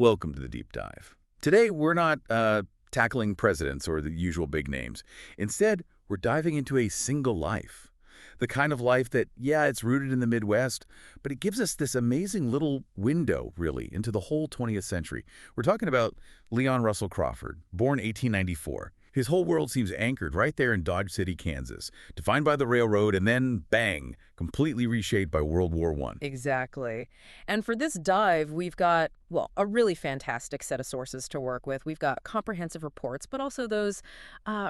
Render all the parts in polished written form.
Welcome to the deep dive. Today, we're not tackling presidents or the usual big names. Instead, we're diving into a single life. The kind of life that, yeah, it's rooted in the Midwest, but it gives us this amazing little window, really, into the whole 20th century. We're talking about Leon Russell Crawford, born 1894. His whole world seems anchored right there in Dodge City, Kansas, defined by the railroad and then, bang, completely reshaped by World War I. Exactly. And for this dive, we've got, well, a really fantastic set of sources to work with. We've got comprehensive reports, but also those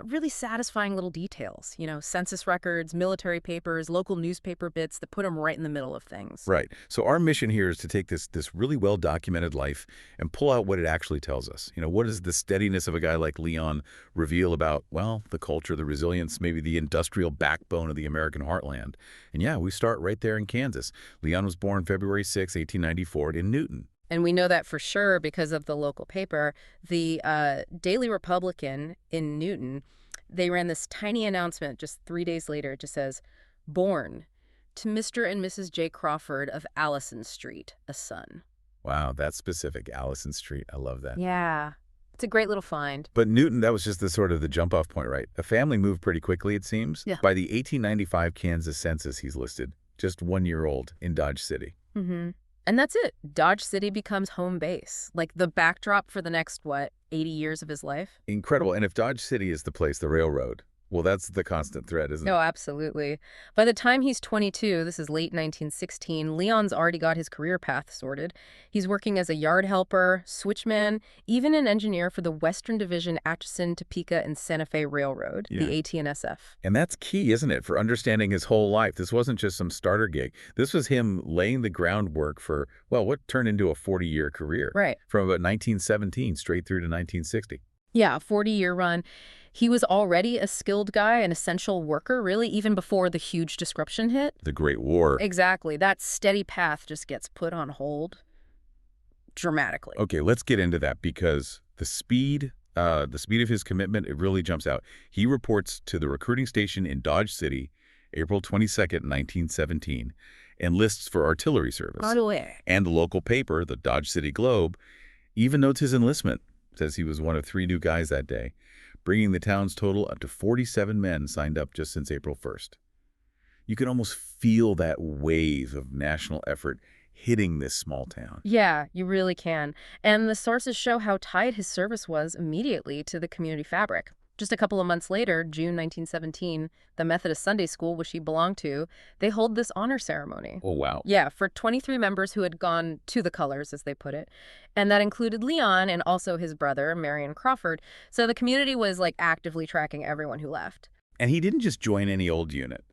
really satisfying little details. Census records, military papers, local newspaper bits that put them right in the middle of things. Right. So our mission here is to take this really well-documented life and pull out what it actually tells us. What does the steadiness of a guy like Leon reveal about, well, the culture, the resilience, maybe the industrial backbone of the American heartland? And yeah, we start right there in Kansas. Leon was born February 6, 1894 in Newton. And we know that for sure because of the local paper. The Daily Republican in Newton, they ran this tiny announcement just 3 days later. It just says, "Born to Mr. and Mrs. J. Crawford of Allison Street, a son." Wow, that's specific. Allison Street. I love that. Yeah. It's a great little find. But Newton, that was just the sort of the jump-off point, right? A family moved pretty quickly, it seems. Yeah. By the 1895 Kansas census, he's listed, just 1 year old in Dodge City. Mm-hmm. And that's it. Dodge City becomes home base, like the backdrop for the next, 80 years of his life? Incredible. And if Dodge City is the place, the railroad, well, that's the constant thread, isn't it? No, absolutely. By the time he's 22, this is late 1916, Leon's already got his career path sorted. He's working as a yard helper, switchman, even an engineer for the Western Division Atchison, Topeka, and Santa Fe Railroad, the AT&SF. And that's key, isn't it, for understanding his whole life. This wasn't just some starter gig. This was him laying the groundwork for, well, what turned into a 40-year career. Right. From about 1917 straight through to 1960. Yeah, a 40-year run. He was already a skilled guy, an essential worker, really, even before the huge disruption hit. The Great War. Exactly. That steady path just gets put on hold dramatically. Okay, let's get into that because the speed of his commitment, it really jumps out. He reports to the recruiting station in Dodge City, April 22nd, 1917, enlists for artillery service. By the way. And the local paper, the Dodge City Globe, even notes his enlistment. Says he was one of 3 new guys that day, bringing the town's total up to 47 men signed up just since April 1st. You can almost feel that wave of national effort hitting this small town. Yeah, you really can. And the sources show how tied his service was immediately to the community fabric. Just a couple of months later, June 1917, the Methodist Sunday School, which he belonged to, they hold this honor ceremony. Oh, wow. Yeah, for 23 members who had gone to the colors, as they put it. And that included Leon and also his brother, Marion Crawford. So the community was actively tracking everyone who left. And he didn't just join any old unit.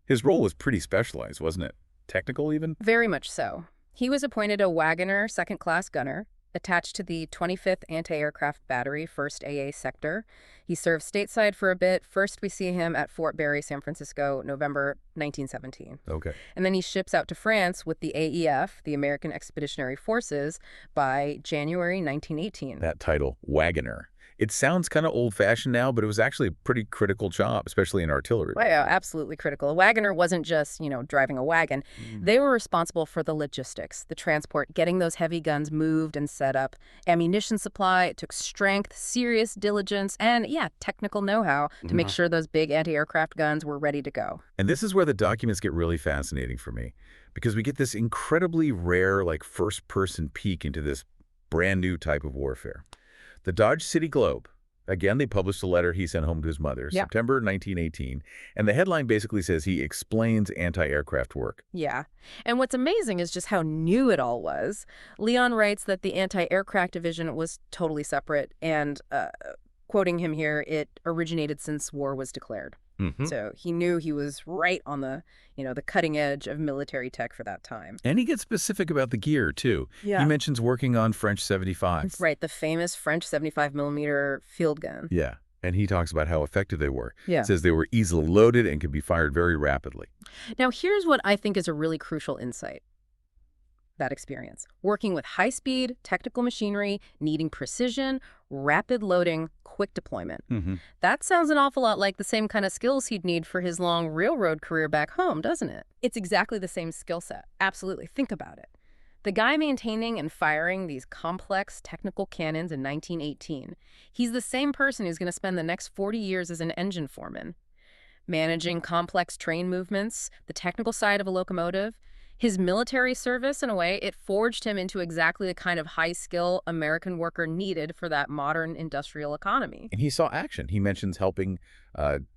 His role was pretty specialized, wasn't it? Technical, even? Very much so. He was appointed a Wagoner second-class gunner, attached to the 25th Anti-Aircraft Battery, 1st AA Sector. He served stateside for a bit. First, we see him at Fort Barry, San Francisco, November 1917. Okay. And then he ships out to France with the AEF, the American Expeditionary Forces, by January 1918. That title, Wagoner. It sounds kind of old-fashioned now, but it was actually a pretty critical job, especially in artillery. Well, yeah, absolutely critical. A wagoner wasn't just, driving a wagon. They were responsible for the logistics, the transport, getting those heavy guns moved and set up, ammunition supply. It took strength, serious diligence, and, technical know-how to make sure those big anti-aircraft guns were ready to go. And this is where the documents get really fascinating for me, because we get this incredibly rare, first-person peek into this brand new type of warfare. The Dodge City Globe, again, they published a letter he sent home to his mother, September 1918, and the headline basically says he explains anti-aircraft work. Yeah, and what's amazing is just how new it all was. Leon writes that the anti-aircraft division was totally separate, and, quoting him here, it originated since war was declared. So he knew he was right on the cutting edge of military tech for that time. And he gets specific about the gear, too. Yeah. He mentions working on French 75s. Right, the famous French 75mm field gun. Yeah, and he talks about how effective they were. Yeah. Says they were easily loaded and could be fired very rapidly. Now, here's what I think is a really crucial insight. That experience. Working with high-speed, technical machinery, needing precision, rapid loading, quick deployment. That sounds an awful lot like the same kind of skills he'd need for his long railroad career back home, doesn't it? It's exactly the same skill set. Absolutely. Think about it. The guy maintaining and firing these complex technical cannons in 1918, he's the same person who's going to spend the next 40 years as an engine foreman, managing complex train movements, the technical side of a locomotive. His military service, in a way, it forged him into exactly the kind of high-skill American worker needed for that modern industrial economy. And he saw action. He mentions helping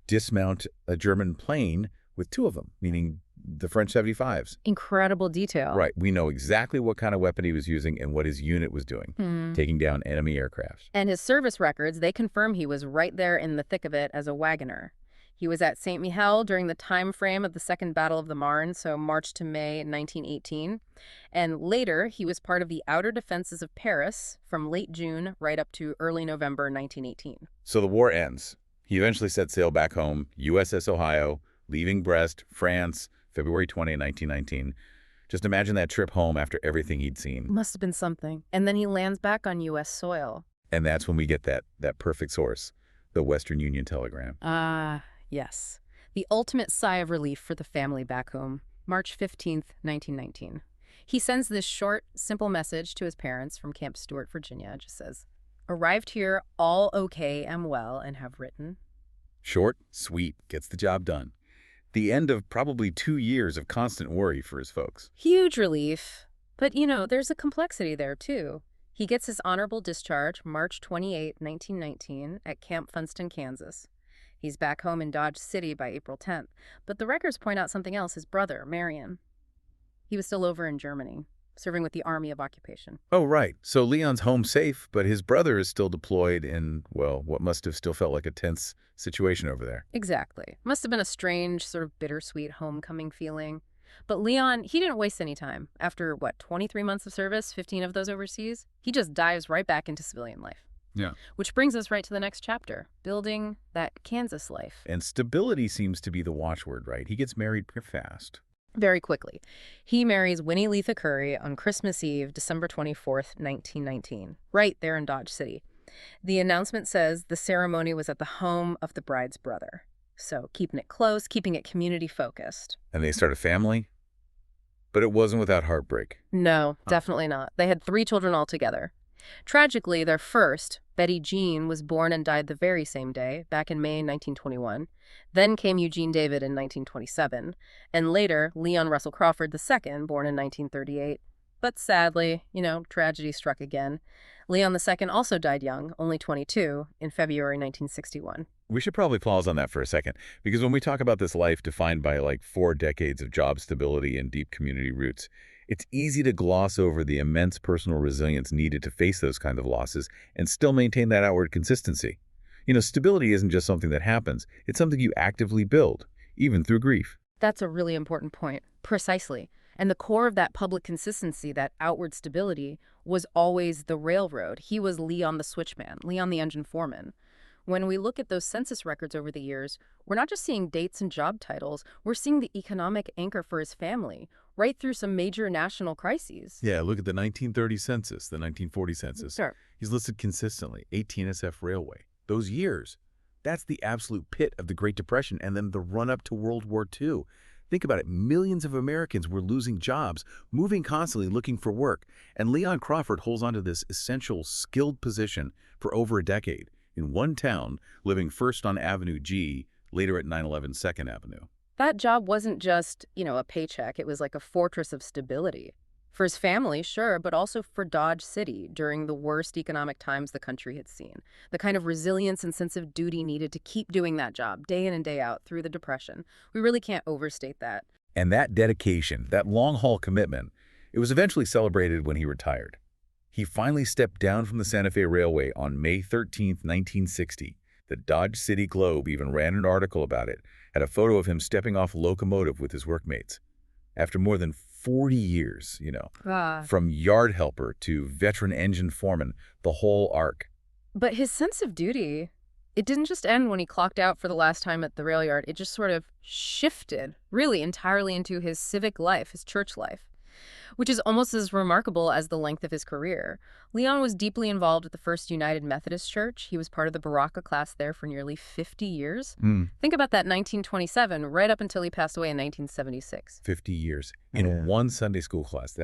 dismount a German plane with two of them, meaning the French 75s. Incredible detail. Right. We know exactly what kind of weapon he was using and what his unit was doing, taking down enemy aircraft. And his service records, they confirm he was right there in the thick of it as a wagoner. He was at St. Mihiel during the time frame of the Second Battle of the Marne, so March to May 1918. And later, he was part of the outer defenses of Paris from late June right up to early November 1918. So the war ends. He eventually set sail back home, USS Ohio, leaving Brest, France, February 20, 1919. Just imagine that trip home after everything he'd seen. Must have been something. And then he lands back on U.S. soil. And that's when we get that perfect source, the Western Union telegram. Yes. The ultimate sigh of relief for the family back home, March 15th, 1919. He sends this short, simple message to his parents from Camp Stewart, Virginia. It just says, "Arrived here, all okay, am well, and have written." Short, sweet, gets the job done. The end of probably 2 years of constant worry for his folks. Huge relief. But, there's a complexity there, too. He gets his honorable discharge March 28, 1919, at Camp Funston, Kansas. He's back home in Dodge City by April 10th. But the records point out something else. His brother, Marion, he was still over in Germany, serving with the Army of Occupation. Oh, right. So Leon's home safe, but his brother is still deployed in, well, what must have still felt like a tense situation over there. Exactly. Must have been a strange, sort of bittersweet homecoming feeling. But Leon, he didn't waste any time. After, 23 months of service, 15 of those overseas, he just dives right back into civilian life. Yeah. Which brings us right to the next chapter, building that Kansas life. And stability seems to be the watchword, right? He gets married pretty fast. Very quickly. He marries Winnie Letha Curry on Christmas Eve, December 24th, 1919, right there in Dodge City. The announcement says the ceremony was at the home of the bride's brother. So keeping it close, keeping it community-focused. And they start a family? But it wasn't without heartbreak. No, definitely not. They had 3 children altogether. Tragically, their first, Betty Jean, was born and died the very same day, back in May 1921. Then came Eugene David in 1927. And later, Leon Russell Crawford II, born in 1938. But sadly, tragedy struck again. Leon II also died young, only 22, in February 1961. We should probably pause on that for a second, because when we talk about this life defined by 4 decades of job stability and deep community roots, it's easy to gloss over the immense personal resilience needed to face those kinds of losses and still maintain that outward consistency. Stability isn't just something that happens. It's something you actively build, even through grief. That's a really important point. Precisely. And the core of that public consistency, that outward stability, was always the railroad. He was Leon the switchman, Leon the engine foreman. When we look at those census records over the years, we're not just seeing dates and job titles, we're seeing the economic anchor for his family, right through some major national crises. Yeah, look at the 1930 census, the 1940 census. Sure. He's listed consistently, 18SF Railway. Those years, that's the absolute pit of the Great Depression and then the run-up to World War II. Think about it. Millions of Americans were losing jobs, moving constantly looking for work. And Leon Crawford holds onto this essential, skilled position for over a decade in one town, living first on Avenue G, later at 911 2nd Avenue. That job wasn't just, a paycheck. It was like a fortress of stability. For his family, sure, but also for Dodge City during the worst economic times the country had seen. The kind of resilience and sense of duty needed to keep doing that job day in and day out through the Depression. We really can't overstate that. And that dedication, that long-haul commitment, it was eventually celebrated when he retired. He finally stepped down from the Santa Fe Railway on May 13, 1960. The Dodge City Globe even ran an article about it, had a photo of him stepping off a locomotive with his workmates. After more than 40 years, from yard helper to veteran engine foreman, the whole arc. But his sense of duty, it didn't just end when he clocked out for the last time at the rail yard. It just sort of shifted, really entirely into his civic life, his church life, which is almost as remarkable as the length of his career. Leon was deeply involved with the First United Methodist Church. He was part of the Baraka class there for nearly 50 years. Think about that, 1927, right up until he passed away in 1976. 50 years in one Sunday school class.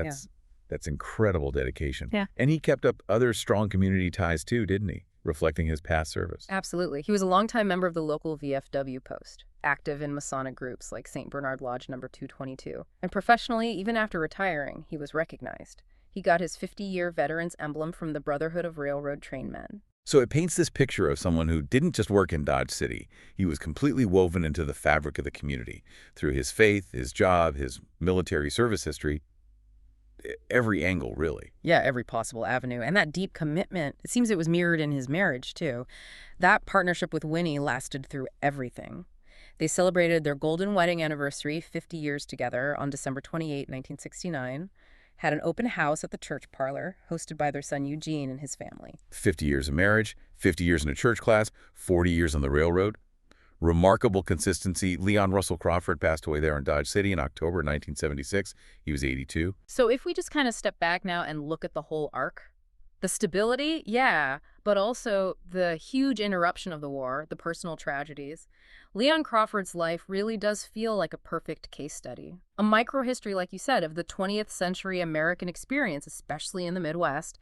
That's incredible dedication. Yeah. And he kept up other strong community ties too, didn't he? Reflecting his past service. Absolutely. He was a longtime member of the local VFW post, active in Masonic groups like St. Bernard Lodge number 222. And professionally, even after retiring, he was recognized. He got his 50-year veteran's emblem from the Brotherhood of Railroad Trainmen. So it paints this picture of someone who didn't just work in Dodge City. He was completely woven into the fabric of the community through his faith, his job, his military service history, every angle, really. Yeah, every possible avenue. And that deep commitment, it seems it was mirrored in his marriage, too. That partnership with Winnie lasted through everything. They celebrated their golden wedding anniversary, 50 years together, on December 28, 1969, had an open house at the church parlor, hosted by their son Eugene and his family. 50 years of marriage, 50 years in a church class, 40 years on the railroad. Remarkable consistency. Leon Russell Crawford passed away there in Dodge City in October 1976. He was 82. So if we just kind of step back now and look at the whole arc, the stability, yeah, but also the huge interruption of the war, the personal tragedies. Leon Crawford's life really does feel like a perfect case study. A microhistory, like you said, of the 20th century American experience, especially in the Midwest,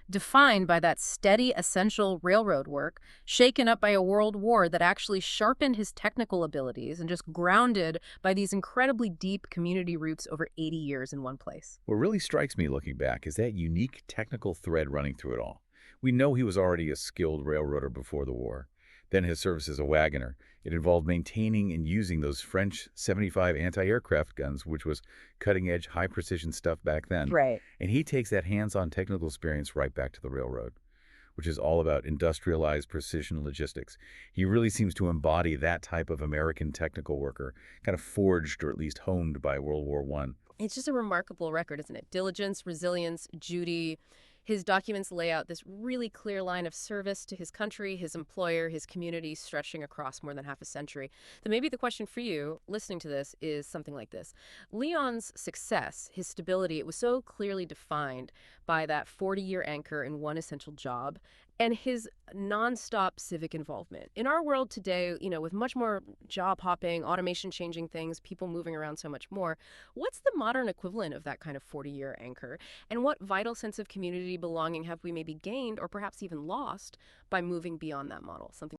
defined by that steady, essential railroad work, shaken up by a world war that actually sharpened his technical abilities and just grounded by these incredibly deep community roots over 80 years in one place. What really strikes me looking back is that unique technical thread running through it all. We know he was already a skilled railroader before the war. Then his service as a wagoner. It involved maintaining and using those French 75 anti-aircraft guns, which was cutting-edge, high-precision stuff back then. Right. And he takes that hands-on technical experience right back to the railroad, which is all about industrialized precision logistics. He really seems to embody that type of American technical worker, kind of forged or at least honed by World War I. It's just a remarkable record, isn't it? Diligence, resilience, duty. His documents lay out this really clear line of service to his country, his employer, his community, stretching across more than half a century. So maybe the question for you, listening to this, is something like this. Leon's success, his stability, it was so clearly defined by that 40-year anchor in one essential job and his nonstop civic involvement. In our world today, with much more job hopping, automation changing things, people moving around so much more, what's the modern equivalent of that kind of 40-year anchor? And what vital sense of community belonging have we maybe gained or perhaps even lost by moving beyond that model? Something